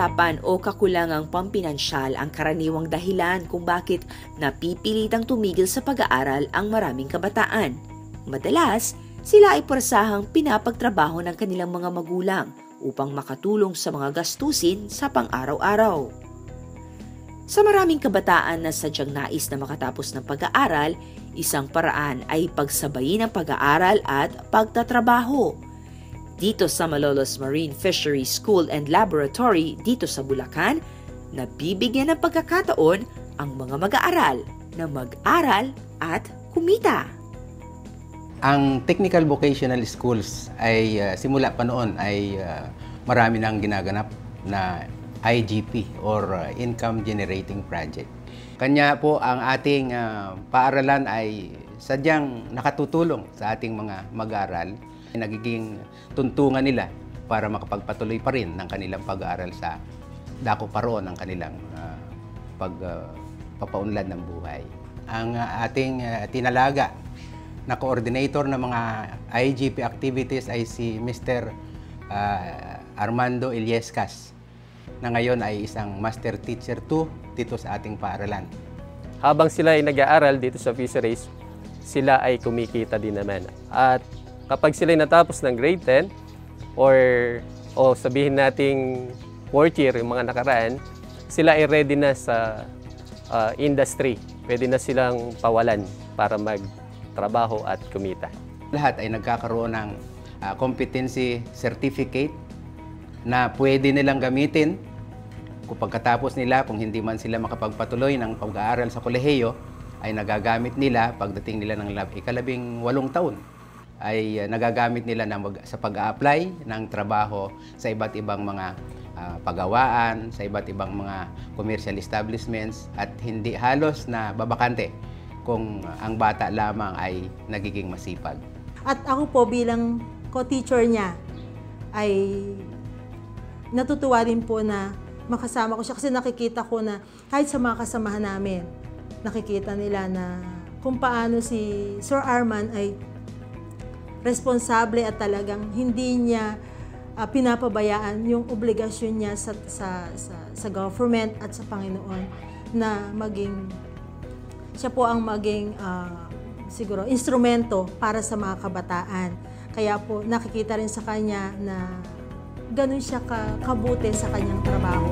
kahirapan o kakulangang pampinansyal ang karaniwang dahilan kung bakit napipilitang tumigil sa pag-aaral ang maraming kabataan. Madalas, sila ay parsahang pinapagtrabaho ng kanilang mga magulang upang makatulong sa mga gastusin sa pang-araw-araw. Sa maraming kabataan na sadyang nais na makatapos ng pag-aaral, isang paraan ay pagsabayin ang pag-aaral at pagtatrabaho. Dito sa Malolos Marine Fisheries School and Laboratory dito sa Bulacan, nabibigyan ng pagkakataon ang mga mag-aaral na mag-aral at kumita. Ang technical vocational schools ay simula pa noon ay marami nang ginaganap na IGP or Income Generating Project. Kanya po ang ating paaralan ay sadyang nakatutulong sa ating mga mag-aaral. Nagiging tuntungan nila para makapagpatuloy pa rin ng kanilang pag-aaral sa dako pa roon ng kanilang pagpapaunlad ng buhay. Ang ating tinalaga na coordinator ng mga IGP activities ay si Mr. Armando Illescas, na ngayon ay isang Master Teacher 2 dito sa ating paaralan. Habang sila ay nag-aaral dito sa fisheries, sila ay kumikita din naman. At kapag sila ay natapos ng grade 10 or sabihin nating 4th year, yung mga nakaraan, sila ay ready na sa industry. Pwede na silang pawalan para magtrabaho at kumita. Lahat ay nagkakaroon ng competency certificate na pwede nilang gamitin kung pagkatapos nila, kung hindi man sila makapagpatuloy ng pag-aaral sa kolehiyo, ay nagagamit nila pagdating nila ng ika-18 taon. Ay nagagamit nila sa pag-a-apply ng trabaho sa iba't ibang mga pagawaan, sa iba't ibang mga commercial establishments, at hindi halos na babakante kung ang bata lamang ay nagiging masipag. At ako po bilang co-teacher niya ay natutuwa din po na makasama ko siya kasi nakikita ko na kahit sa mga kasamahan namin, nakikita nila na kung paano si Sir Arman ay responsable at talagang hindi niya pinapabayaan yung obligasyon niya sa government at sa Panginoon na siya po ang maging siguro instrumento para sa mga kabataan. Kaya po nakikita rin sa kanya na ganun siya kabuti sa kanyang trabaho.